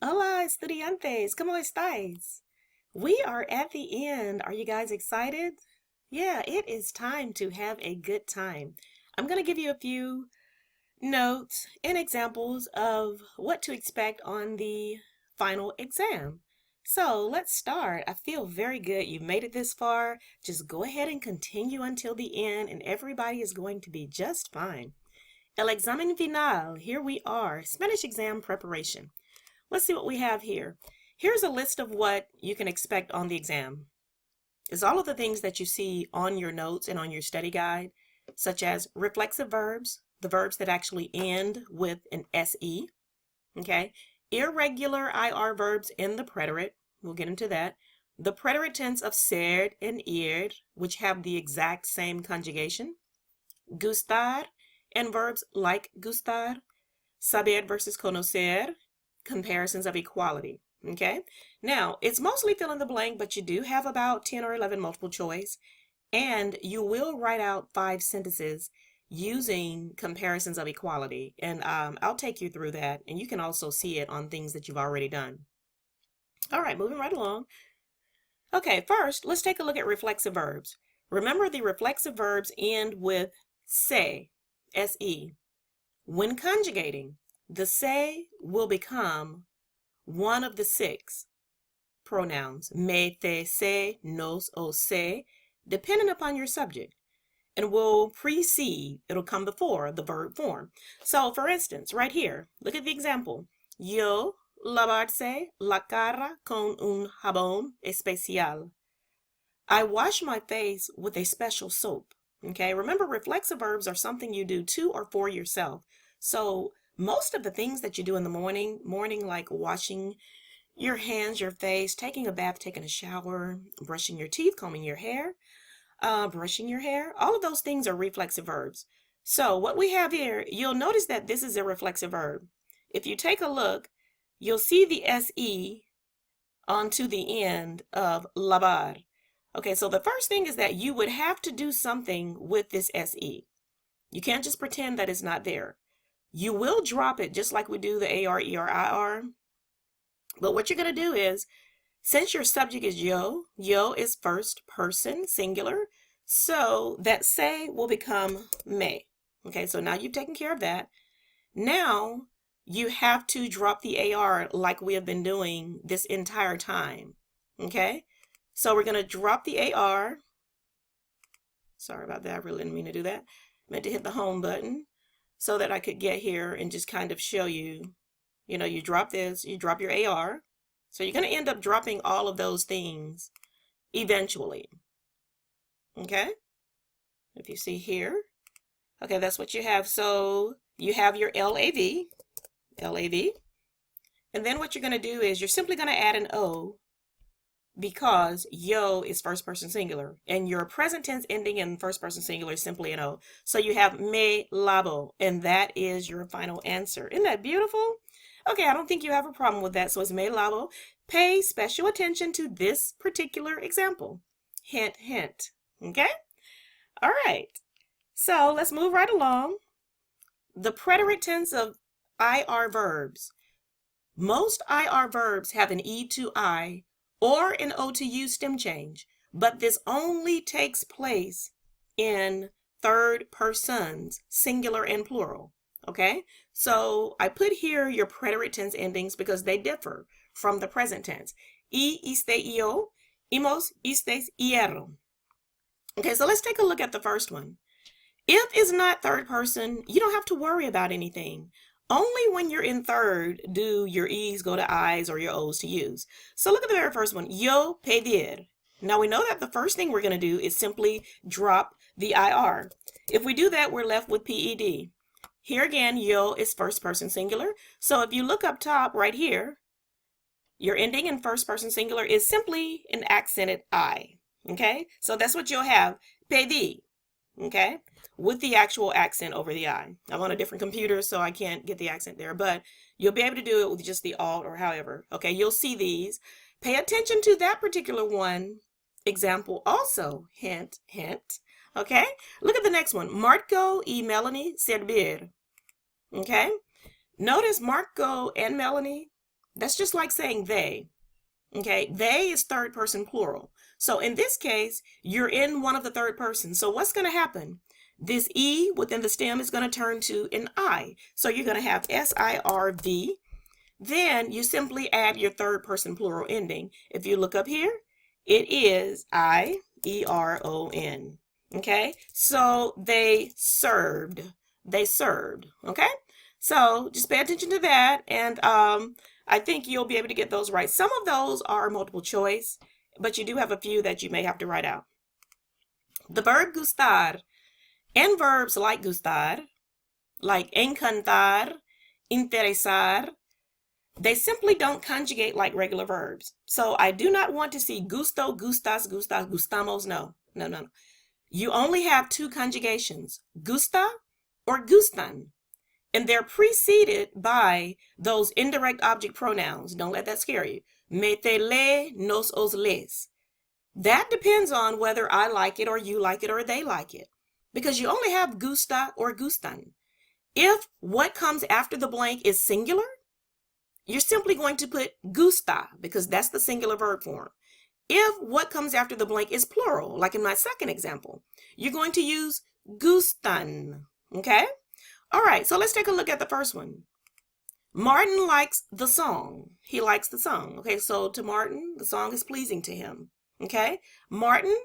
Hola, estudiantes. ¿Cómo estáis? We are at the end. Are you guys excited? Yeah, it is time to have a good time. I'm going to give you a few notes and examples of what to expect on the final exam. So let's start. I feel very good. You made it this far. Just go ahead and continue until the end, and everybody is going to be just fine. El examen final. Here we are. Spanish exam preparation. Let's see what we have here. Here's a list of what you can expect on the exam. It's all of the things that you see on your notes and on your study guide, such as reflexive verbs, the verbs that actually end with an SE, okay? Irregular IR verbs in the preterite, we'll get into that. The preterite tense of ser and ir, which have the exact same conjugation. Gustar, and verbs like gustar. Saber versus conocer, comparisons of equality. Okay, now it's mostly fill in the blank, but you do have about 10 or 11 multiple choice, and you will write out 5 sentences using comparisons of equality. And I'll take you through that, and you can also see it on things that you've already done. All right, moving right along. Okay, first, let's take a look at reflexive verbs. Remember, the reflexive verbs end with se, se. When conjugating, the se will become one of the 6 pronouns, me, te, se, nos, o, se, depending upon your subject, and will precede, it'll come before the verb form. So, for instance, right here, look at the example. Yo lavarse la cara con un jabón especial. I wash my face with a special soap. Okay, remember, reflexive verbs are something you do to or for yourself. So most of the things that you do in the morning like washing your hands, your face, taking a bath, taking a shower, brushing your teeth, combing your hair, brushing your hair, all of those things are reflexive verbs. So what we have here, you'll notice that this is a reflexive verb. If you take a look, you'll see the SE onto the end of lavar. Okay, so the first thing is that you would have to do something with this SE. You can't just pretend that it's not there. You will drop it just like we do the AR, ER, IR. But what you're going to do is, since your subject is yo is first person, singular, so that se will become me. Okay, so now you've taken care of that. Now you have to drop the AR like we have been doing this entire time. Okay, so we're going to drop the AR. Sorry about that, I really didn't mean to do that. I meant to hit the home button so that I could get here and just kind of show you, you drop this, you drop your AR. So you're going to end up dropping all of those things eventually. Okay? If you see here. Okay, that's what you have. So you have your LAV. And then what you're going to do is you're simply going to add an O, because yo is first person singular, and your present tense ending in first person singular is simply an O. So you have me lavo, and that is your final answer. Isn't that beautiful? Okay, I don't think you have a problem with that. So it's me lavo. Pay special attention to this particular example. Hint, hint. Okay? All right. So let's move right along. The preterite tense of IR verbs. Most IR verbs have an E to I or an O to U stem change, but this only takes place in third persons, singular and plural. Okay, so I put here your preterite tense endings because they differ from the present tense. Iste, io, imos, istes, iero. Okay, so let's take a look at the first one. If it's not third person, you don't have to worry about anything. Only when you're in third do your E's go to I's or your O's to U's. So look at the very first one, yo pedir. Now we know that the first thing we're going to do is simply drop the IR. If we do that, we're left with PED. Here again, yo is first person singular. So if you look up top right here, your ending in first person singular is simply an accented I. Okay, so that's what you'll have, pedir. Okay, with the actual accent over the I. I'm on a different computer, so I can't get the accent there, but you'll be able to do it with just the alt or however. Okay, you'll see these. Pay attention to that particular one example also. Hint, hint. Okay, look at the next one. Marco y Melanie servir. Okay, notice Marco and Melanie, That's just like saying they. Okay, they is third person plural. So in this case, you're in one of the third persons. So what's going to happen? This E within the stem is going to turn to an I. So you're going to have SIRV. Then you simply add your third person plural ending. If you look up here, it is IERON. Okay, so they served. They served. Okay, so just pay attention to that, and I think you'll be able to get those right. Some of those are multiple choice, but you do have a few that you may have to write out. The verb gustar and verbs like gustar, like encantar, interesar, they simply don't conjugate like regular verbs. So I do not want to see gusto, gustas, gustas, gustamos. No, no, no, no. You only have two conjugations, gusta or gustan. And they're preceded by those indirect object pronouns. Don't let that scare you. Me, te, le, nos, os, les. That depends on whether I like it or you like it or they like it. Because you only have gusta or gustan. If what comes after the blank is singular, you're simply going to put gusta because that's the singular verb form. If what comes after the blank is plural, like in my second example, you're going to use gustan. Okay? All right, so let's take a look at the first one. Martin likes the song. He likes the song. Okay, so to Martin, the song is pleasing to him. Okay, Martin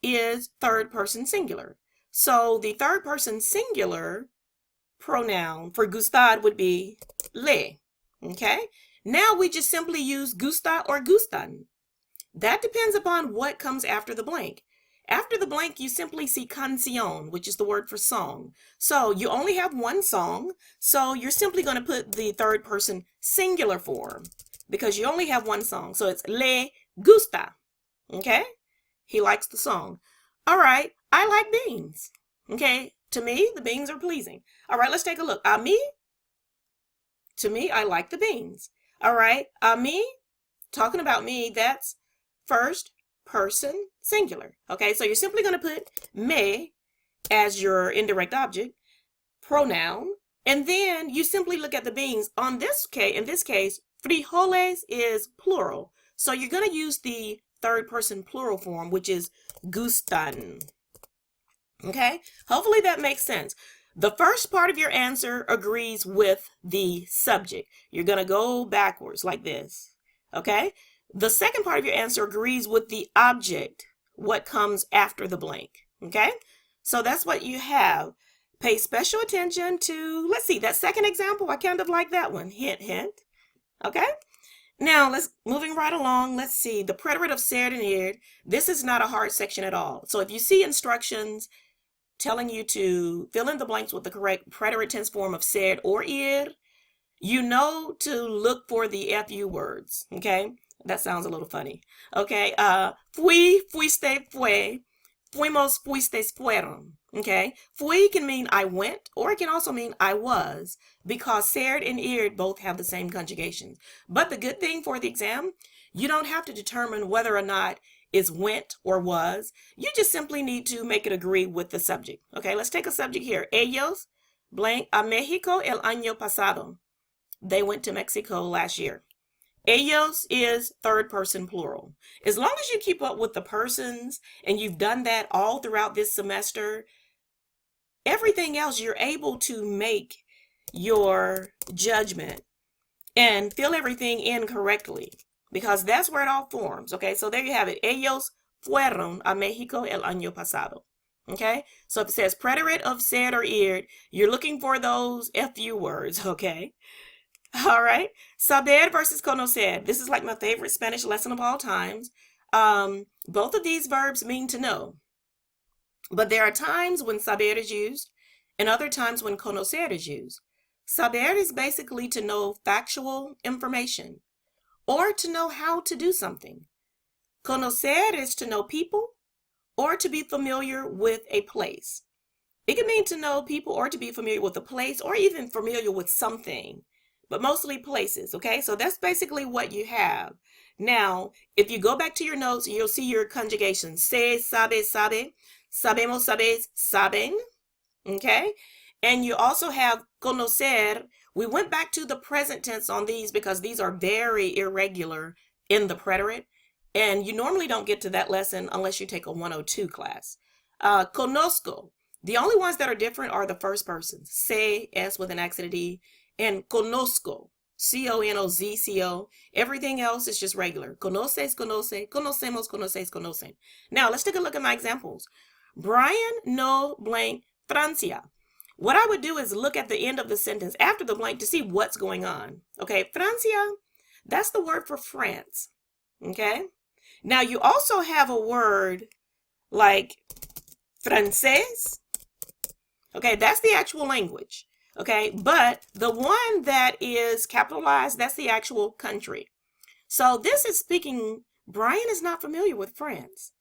is third person singular. So the third person singular pronoun for gustar would be le. Okay, now we just simply use gusta or gustan. That depends upon what comes after the blank. After the blank, you simply see canción, which is the word for song. So you only have one song, so you're simply going to put the third person singular form because you only have one song. So it's le gusta, okay? He likes the song. All right, I like beans, okay? To me, the beans are pleasing. All right, let's take a look. A mí, to me, I like the beans. All right, a mí, talking about me, that's first person singular. Okay, so you're simply going to put me as your indirect object pronoun, and then you simply look at the beans. In this case, frijoles is plural, so you're going to use the third person plural form, which is gustan. Okay, hopefully that makes sense. The first part of your answer agrees with the subject. You're going to go backwards like this. Okay. The second part of your answer agrees with the object, what comes after the blank, okay? So that's what you have. Pay special attention to, let's see, that second example, I kind of like that one. Hint, hint, okay? Now, moving right along, let's see, the preterite of ser and ir. This is not a hard section at all. So if you see instructions telling you to fill in the blanks with the correct preterite tense form of ser or ir, you know to look for the FU words, okay? That sounds a little funny. Okay. Fui, fuiste, fue. Fuimos, fuistes, fueron. Okay. Fui can mean I went, or it can also mean I was, because ser and ir both have the same conjugations. But the good thing for the exam, you don't have to determine whether or not it's went or was. You just simply need to make it agree with the subject. Okay. Let's take a subject here. Ellos, blank, a México el año pasado. They went to Mexico last year. Ellos is third person plural. As long as you keep up with the persons and you've done that all throughout this semester, everything else you're able to make your judgment and fill everything in correctly because that's where it all forms. Okay, so there you have it. Ellos fueron a México el año pasado. Okay, so if it says preterite of ser or ir, you're looking for those FU words. Okay. All right. Saber versus conocer. This is like my favorite Spanish lesson of all times. Both of these verbs mean to know. But there are times when saber is used and other times when conocer is used. Saber is basically to know factual information or to know how to do something. Conocer is to know people or to be familiar with a place. It can mean to know people or to be familiar with a place or even familiar with something. But mostly places, okay? So that's basically what you have. Now, if you go back to your notes, you'll see your conjugation. Se, sabe, sabe. Sabemos, sabes, saben. Okay? And you also have conocer, We went back to the present tense on these because these are very irregular in the preterite. And you normally don't get to that lesson unless you take a 102 class. Conozco. The only ones that are different are the first persons. Se, S with an accented E, and conozco. C-O-N-O-Z-C-O. Everything else is just regular. Conoces, conoce, conocemos, conoces, conocen. Now, let's take a look at my examples. Brian no blank Francia. What I would do is look at the end of the sentence after the blank to see what's going on. Okay, Francia, that's the word for France. Okay? Now, you also have a word like francés. Okay, that's the actual language. Okay, but the one that is capitalized, that's the actual country. So this is speaking, Brian is not familiar with France.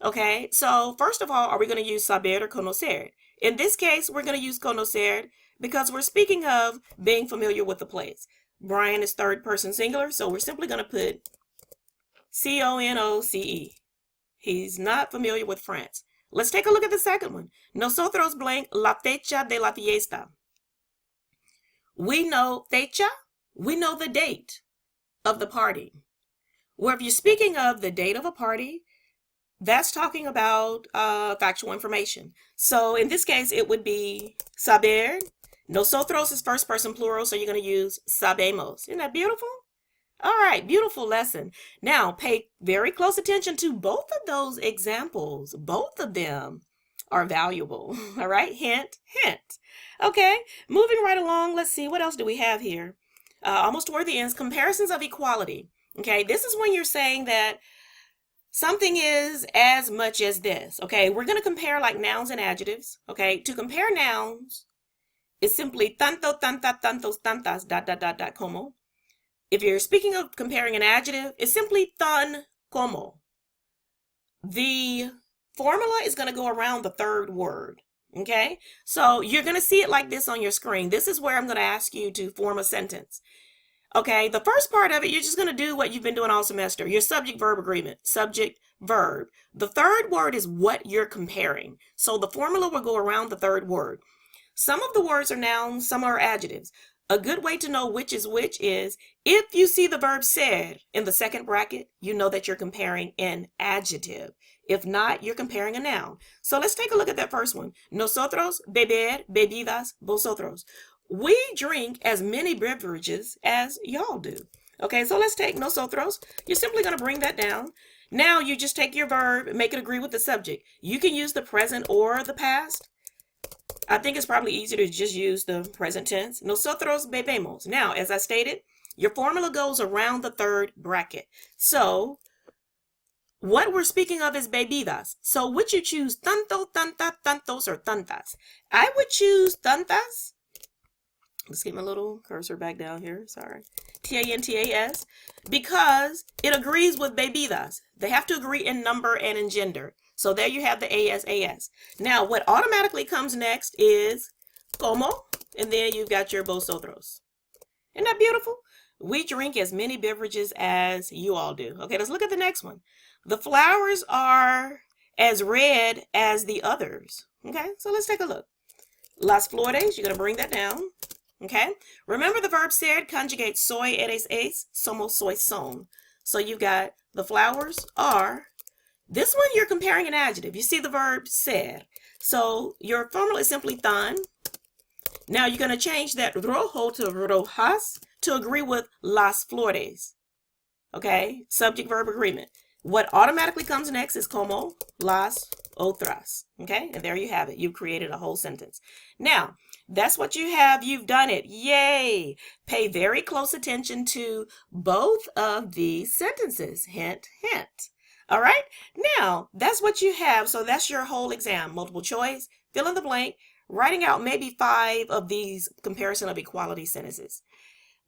Okay, so first of all, are we going to use saber or conocer? In this case, we're going to use conocer because we're speaking of being familiar with the place. Brian is third person singular, so we're simply going to put C-O-N-O-C-E. He's not familiar with France. Let's take a look at the second one. Nosotros blank la fecha de la fiesta. We know fecha, we know the date of the party. Where if you're speaking of the date of a party, that's talking about factual information. So in this case, it would be saber. Nosotros is first person plural, so you're going to use sabemos. Isn't that beautiful? All right, beautiful lesson. Now, pay very close attention to both of those examples. Both of them are valuable. All right, hint, hint. Okay, moving right along, let's see, what else do we have here? Almost toward the end, comparisons of equality. Okay, this is when you're saying that something is as much as this. Okay, we're going to compare like nouns and adjectives. Okay, to compare nouns, it's simply tanto, tanta, tantos, tantas, dot, dot, dot, dot, como. If you're speaking of comparing an adjective, it's simply tan como. The formula is going to go around the third word. Okay, so you're going to see it like this on your screen. This is where I'm going to ask you to form a sentence. Okay, the first part of it, you're just going to do what you've been doing all semester. Your subject-verb agreement, subject, verb. The third word is what you're comparing. So the formula will go around the third word. Some of the words are nouns, some are adjectives. A good way to know which is if you see the verb ser in the second bracket, you know that you're comparing an adjective. If not, you're comparing a noun. So let's take a look at that first one. Nosotros beber bebidas vosotros. We drink as many beverages as y'all do. Okay, so let's take nosotros. You're simply going to bring that down. Now you just take your verb and make it agree with the subject. You can use the present or the past. I think it's probably easier to just use the present tense. Nosotros bebemos. Now, as I stated, your formula goes around the third bracket. So, what we're speaking of is bebidas. So, would you choose tanto, tanta, tantos, or tantas? I would choose tantas. Let's get my little cursor back down here. Sorry. T-A-N-T-A-S. Because it agrees with bebidas. They have to agree in number and in gender. So there you have the AS. Now, what automatically comes next is como, and then you've got your vosotros. Isn't that beautiful? We drink as many beverages as you all do. Okay, let's look at the next one. The flowers are as red as the others. Okay, so let's take a look. Las flores, you're going to bring that down. Okay, remember the verb ser conjugates soy eres es, somos soy son. So you've got the flowers are. This one, you're comparing an adjective. You see the verb ser. So your formula is simply tan. Now you're going to change that rojo to rojas to agree with las flores. Okay, subject verb agreement. What automatically comes next is como, las, otras. Okay, and there you have it. You've created a whole sentence. Now, that's what you have. You've done it. Yay! Pay very close attention to both of these sentences. Hint, hint. All right, now that's what you have. So that's your whole exam. Multiple choice, fill in the blank, writing out maybe 5 of these comparison of equality sentences.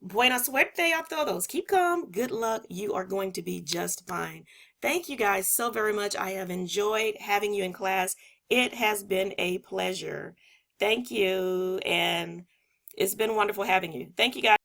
Buena suerte a todos. Keep calm. Good luck. You are going to be just fine. Thank you guys so very much. I have enjoyed having you in class. It has been a pleasure. Thank you. And it's been wonderful having you. Thank you guys.